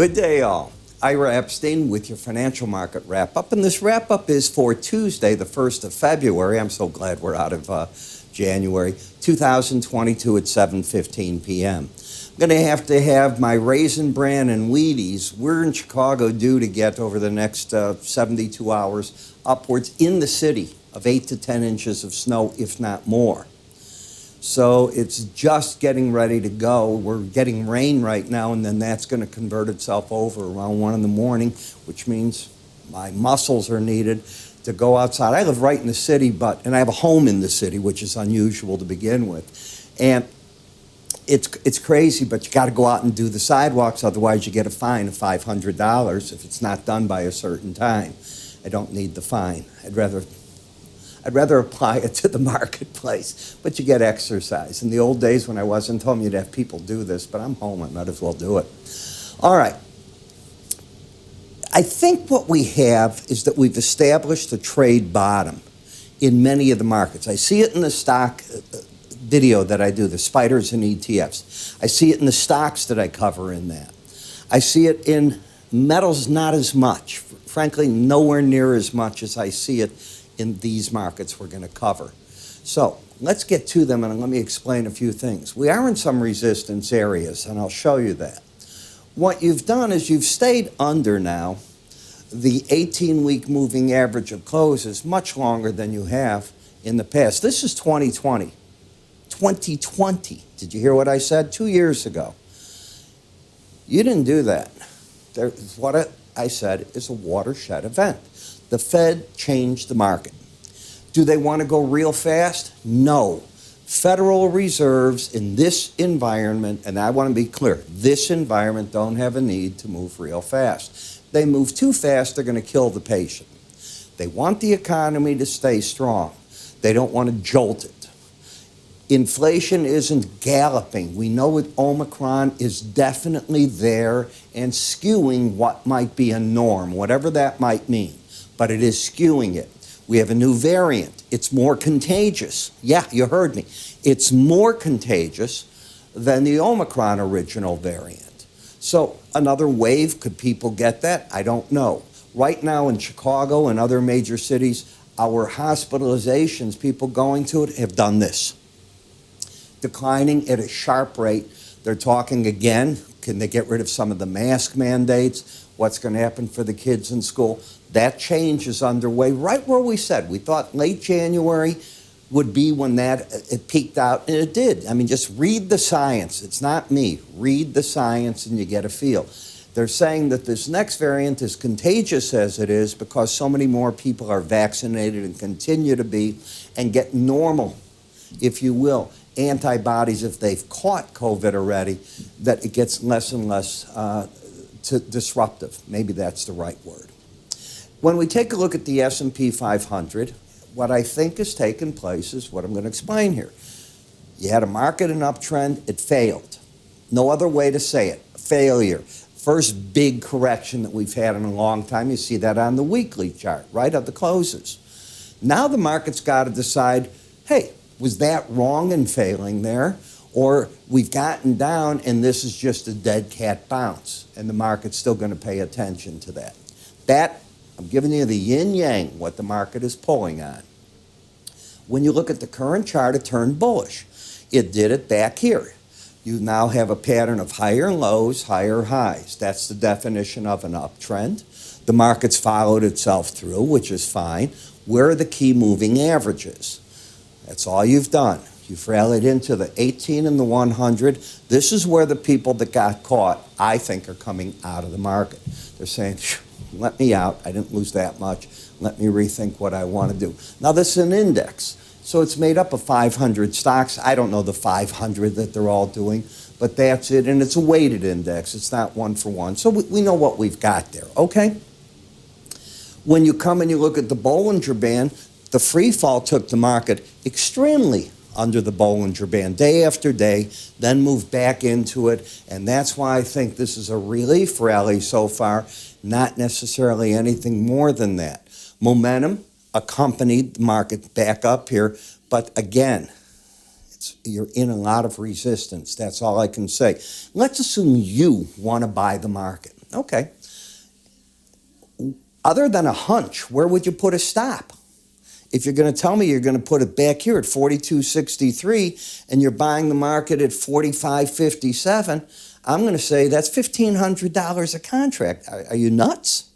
Good day, all. Ira Epstein with your financial market wrap-up. And this wrap-up is for Tuesday, the 1st of February. I'm so glad we're out of January 2022 at 7:15 p.m. I'm going to have my Raisin Bran and Wheaties. We're in Chicago due to get over the next 72 hours upwards in the city of 8 to 10 inches of snow, if not more. So it's just getting ready to go. We're getting rain right now, and then that's going to convert itself over around 1 in the morning, which means my muscles are needed to go outside. I live right in the city, and I have a home in the city, which is unusual to begin with. And it's crazy, but you got to go out and do the sidewalks, otherwise you get a fine of $500 if it's not done by a certain time. I don't need the fine. I'd rather apply it to the marketplace, but you get exercise. In the old days when I wasn't home, you'd have people do this, but I'm home, I might as well do it. All right. I think what we have is that we've established a trade bottom in many of the markets. I see it in the stock video that I do, the spiders and ETFs. I see it in the stocks that I cover in that. I see it in metals, not as much. Frankly, nowhere near as much as I see it in these markets we're going to cover. So let's get to them, and let me explain a few things. We are in some resistance areas, and I'll show you that. What you've done is you've stayed under now the 18-week moving average of closes much longer than you have in the past. This is 2020. 2020. Did you hear what I said? 2 years ago. You didn't do that. What I said is a watershed event. The Fed changed the market. Do they want to go real fast? No. Federal reserves in this environment, and I want to be clear, this environment don't have a need to move real fast. They move too fast, they're going to kill the patient. They want the economy to stay strong. They don't want to jolt it. Inflation isn't galloping. We know that Omicron is definitely there and skewing what might be a norm, whatever that might mean. But it is skewing it. We have a new variant. It's more contagious. Yeah, you heard me. It's more contagious than the Omicron original variant. So another wave, could people get that? I don't know. Right now in Chicago and other major cities, our hospitalizations, people going to it, have done this. Declining at a sharp rate. They're talking again. Can they get rid of some of the mask mandates? What's going to happen for the kids in school? That change is underway right where we said. We thought late January would be when it peaked out, and it did. I mean, just read the science. It's not me. Read the science and you get a feel. They're saying that this next variant is contagious as it is because so many more people are vaccinated and continue to be and get normal, if you will, antibodies if they've caught COVID already, that it gets less and less disruptive. Maybe that's the right word. When we take a look at the S&P 500, what I think has taken place is what I'm going to explain here. You had a market and uptrend, it failed. No other way to say it, failure. First big correction that we've had in a long time. You see that on the weekly chart, right, at the closes. Now the market's got to decide, hey, was that wrong in failing there? Or we've gotten down and this is just a dead cat bounce and the market's still going to pay attention to that. That, I'm giving you the yin-yang, what the market is pulling on. When you look at the current chart, it turned bullish. It did it back here. You now have a pattern of higher lows, higher highs. That's the definition of an uptrend. The market's followed itself through, which is fine. Where are the key moving averages? That's all you've done. You've rallied into the 18 and the 100. This is where the people that got caught, I think, are coming out of the market. They're saying, let me out. I didn't lose that much. Let me rethink what I want to do. Now, this is an index. So it's made up of 500 stocks. I don't know the 500 that they're all doing, but that's it. And it's a weighted index. It's not one for one. So we know what we've got there, okay? When you come and you look at the Bollinger Band, the free fall took the market extremely under the Bollinger Band day after day, then moved back into it. And that's why I think this is a relief rally so far, not necessarily anything more than that. Momentum accompanied the market back up here, but again, you're in a lot of resistance. That's all I can say. Let's assume you want to buy the market. Okay. Other than a hunch, where would you put a stop? If you're going to tell me you're going to put it back here at 42.63 and you're buying the market at 45.57, I'm going to say that's $1,500 a contract. Are you nuts?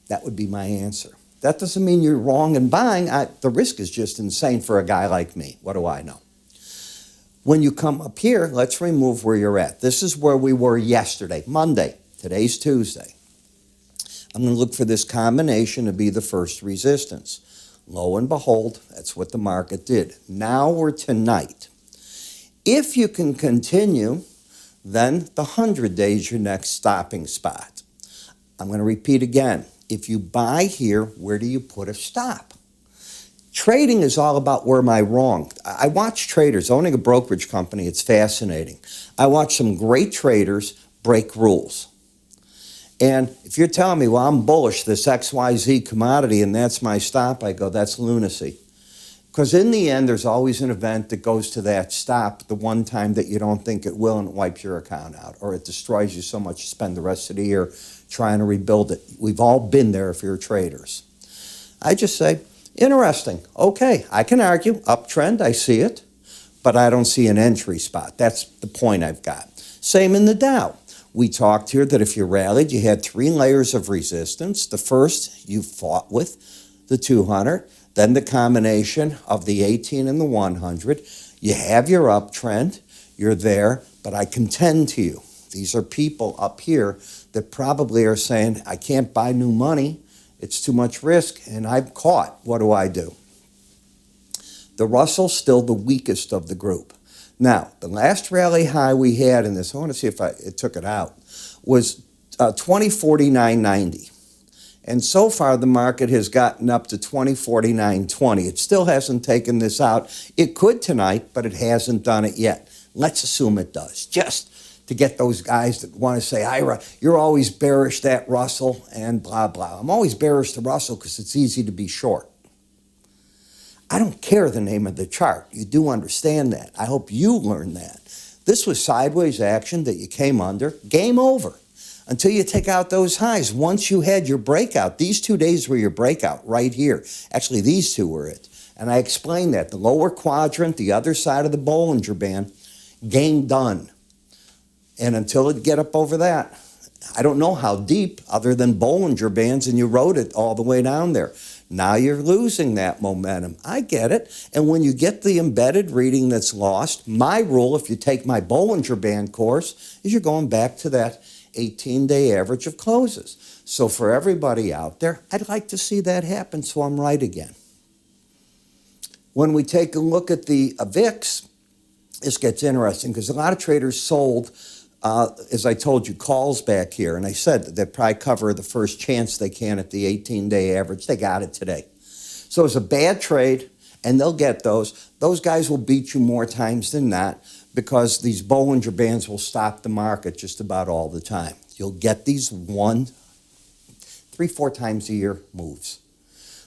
That would be my answer. That doesn't mean you're wrong in buying. The risk is just insane for a guy like me. What do I know? When you come up here, let's remove where you're at. This is where we were yesterday, Monday. Today's Tuesday. I'm going to look for this combination to be the first resistance. Lo and behold, that's what the market did. Now we're tonight. If you can continue, then the 100-day is your next stopping spot. I'm going to repeat again. If you buy here, where do you put a stop? Trading is all about where am I wrong. I watch traders, owning a brokerage company, it's fascinating. I watch some great traders break rules. And if you're telling me, well, I'm bullish, this XYZ commodity, and that's my stop, I go, that's lunacy. Because in the end, there's always an event that goes to that stop the one time that you don't think it will, and it wipes your account out, or it destroys you so much you spend the rest of the year trying to rebuild it. We've all been there if you're traders. I just say, interesting. Okay, I can argue. Uptrend, I see it, but I don't see an entry spot. That's the point I've got. Same in the Dow. We talked here that if you rallied, you had 3 layers of resistance. The first you fought with, the 200, then the combination of the 18 and the 100. You have your uptrend, you're there, but I contend to you, these are people up here that probably are saying, I can't buy new money, it's too much risk, and I'm caught. What do? The Russell's still the weakest of the group. Now, the last rally high we had in this, I want to see if it took it out, was 2049.90. And so far, the market has gotten up to 2049.20. It still hasn't taken this out. It could tonight, but it hasn't done it yet. Let's assume it does, just to get those guys that want to say, Ira, you're always bearish that Russell and blah, blah. I'm always bearish the Russell because it's easy to be short. I don't care the name of the chart. You do understand that. I hope you learn that. This was sideways action that you came under. Game over until you take out those highs. Once you had your breakout, these 2 days were your breakout right here. Actually, these 2 were it. And I explained that. The lower quadrant, the other side of the Bollinger Band, game done. And until it get up over that, I don't know how deep other than Bollinger Bands, and you rode it all the way down there. Now you're losing that momentum. I get it. And when you get the embedded reading that's lost, my rule, if you take my Bollinger Band course, is you're going back to that 18-day average of closes. So for everybody out there, I'd like to see that happen so I'm right again. When we take a look at the VIX, this gets interesting because a lot of traders sold, as I told you, calls back here. And I said that they'd probably cover the first chance they can at the 18-day average. They got it today. So it's a bad trade, and they'll get those. Those guys will beat you more times than not because these Bollinger Bands will stop the market just about all the time. You'll get these 3-4 times a year moves.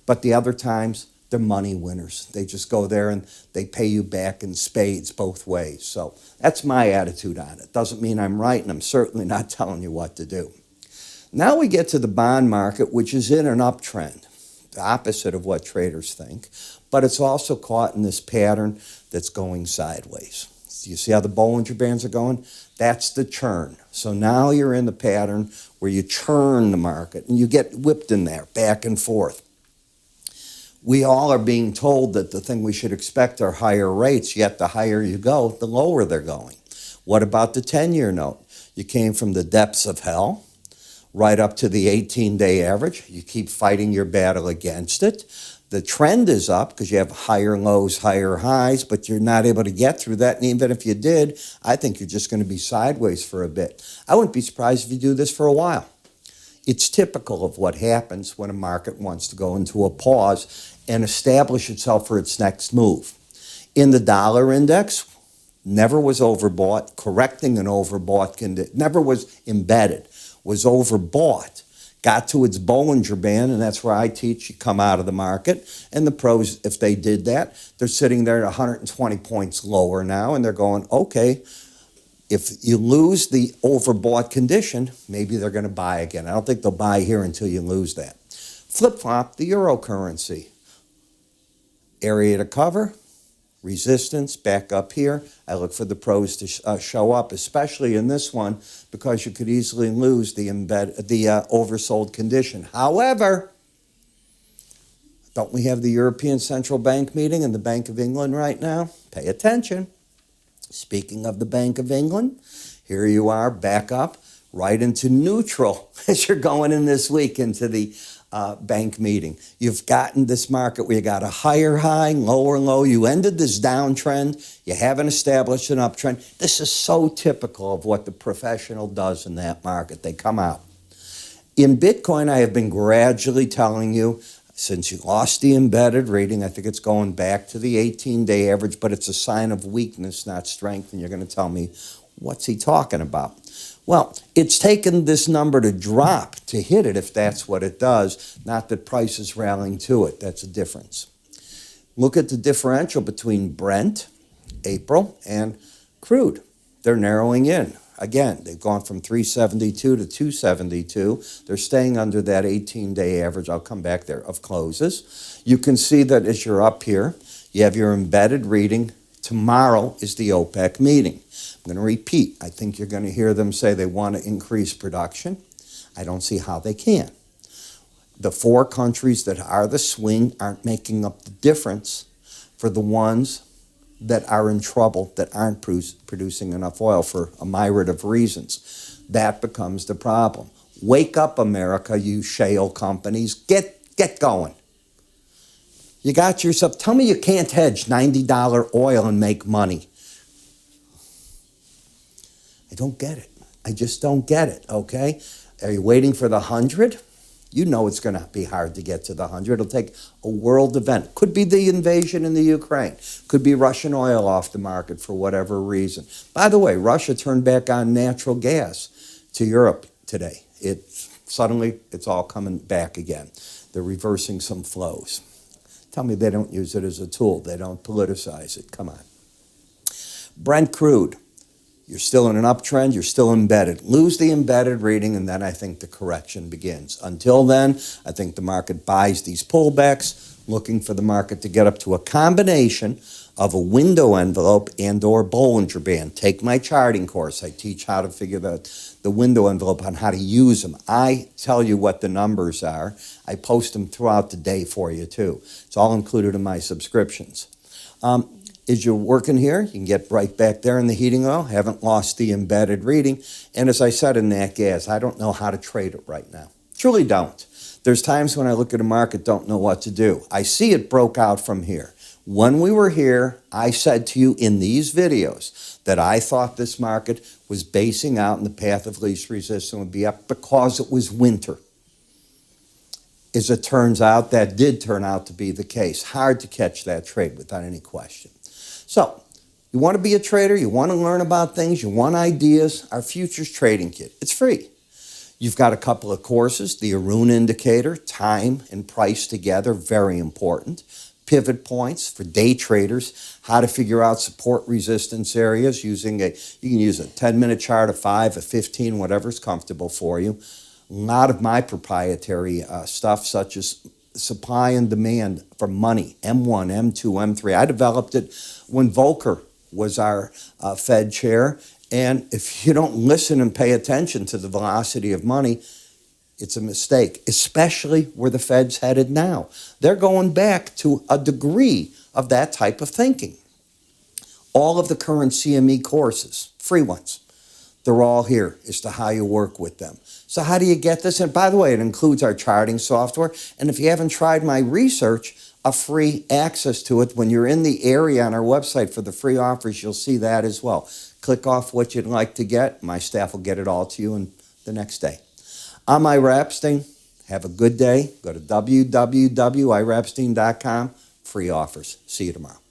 But the other times, they're money winners. They just go there and they pay you back in spades both ways. So that's my attitude on it. Doesn't mean I'm right, and I'm certainly not telling you what to do. Now we get to the bond market, which is in an uptrend, the opposite of what traders think, but it's also caught in this pattern that's going sideways. Do you see how the Bollinger Bands are going? That's the churn. So now you're in the pattern where you churn the market, and you get whipped in there, back and forth. We all are being told that the thing we should expect are higher rates, yet the higher you go, the lower they're going. What about the 10-year note? You came from the depths of hell right up to the 18-day average. You keep fighting your battle against it. The trend is up because you have higher lows, higher highs, but you're not able to get through that. And even if you did, I think you're just going to be sideways for a bit. I wouldn't be surprised if you do this for a while. It's typical of what happens when a market wants to go into a pause and establish itself for its next move. In the dollar index, never was overbought, correcting an overbought condition, never was embedded, was overbought, got to its Bollinger Band, and that's where I teach you come out of the market. And the pros, if they did that, they're sitting there at 120 points lower now, and they're going, okay, If you lose the overbought condition, maybe they're going to buy again. I don't think they'll buy here until you lose that. Flip-flop the eurocurrency. Area to cover, resistance back up here. I look for the pros to show up, especially in this one, because you could easily lose the oversold condition. However, don't we have the European Central Bank meeting and the Bank of England right now? Pay attention. Speaking of the Bank of England, here you are back up right into neutral as you're going in this week into the bank meeting. You've gotten this market where you got a higher high, lower low. You ended this downtrend. You haven't established an uptrend. This is so typical of what the professional does in that market. They come out. In Bitcoin, I have been gradually telling you, since you lost the embedded reading, I think it's going back to the 18-day average, but it's a sign of weakness, not strength. And you're going to tell me, what's he talking about? Well, it's taken this number to drop to hit it if that's what it does, not that price is rallying to it. That's a difference. Look at the differential between Brent, April, and crude. They're narrowing in. Again, they've gone from 372 to 272. They're staying under that 18-day average. I'll come back there of closes. You can see that as you're up here, you have your embedded reading. Tomorrow is the OPEC meeting. I'm going to repeat. I think you're going to hear them say they want to increase production. I don't see how they can. The four countries that are the swing aren't making up the difference for the ones that are in trouble, that aren't producing enough oil for a myriad of reasons. That becomes the problem. Wake up, America, you shale companies. Get going. You got yourself, tell me you can't hedge $90 oil and make money. I don't get it. I just don't get it, okay? Are you waiting for the 100? You know it's going to be hard to get to the 100. It'll take a world event. Could be the invasion in the Ukraine. Could be Russian oil off the market for whatever reason. By the way, Russia turned back on natural gas to Europe today. Suddenly, it's all coming back again. They're reversing some flows. Tell me they don't use it as a tool. They don't politicize it. Come on. Brent crude. You're still in an uptrend. You're still embedded. Lose the embedded reading, and then I think the correction begins. Until then, I think the market buys these pullbacks, looking for the market to get up to a combination of a window envelope and or Bollinger Band. Take my charting course. I teach how to figure out the window envelope on how to use them. I tell you what the numbers are. I post them throughout the day for you, too. It's all included in my subscriptions. As you're working here, you can get right back there in the heating oil. Haven't lost the embedded reading. And as I said in nat gas, I don't know how to trade it right now. Truly don't. There's times when I look at a market, don't know what to do. I see it broke out from here. When we were here, I said to you in these videos that I thought this market was basing out in the path of least resistance would be up because it was winter. As it turns out, that did turn out to be the case. Hard to catch that trade without any question. So, you want to be a trader, you want to learn about things, you want ideas, our futures trading kit. It's free. You've got a couple of courses, the Arun indicator, time and price together, very important. Pivot points for day traders, how to figure out support resistance areas using you can use a 10-minute chart, a 5, a 15, whatever's comfortable for you. A lot of my proprietary stuff, such as supply and demand for money, M1, M2, M3. I developed it when Volcker was our Fed chair. And if you don't listen and pay attention to the velocity of money, it's a mistake, especially where the Fed's headed now. They're going back to a degree of that type of thinking. All of the current CME courses, free ones, they're all here as to how you work with them. So how do you get this? And by the way, it includes our charting software. And if you haven't tried my research, a free access to it. When you're in the area on our website for the free offers, you'll see that as well. Click off what you'd like to get. My staff will get it all to you in the next day. I'm Ira Epstein. Have a good day. Go to www.iraepstein.com. Free offers. See you tomorrow.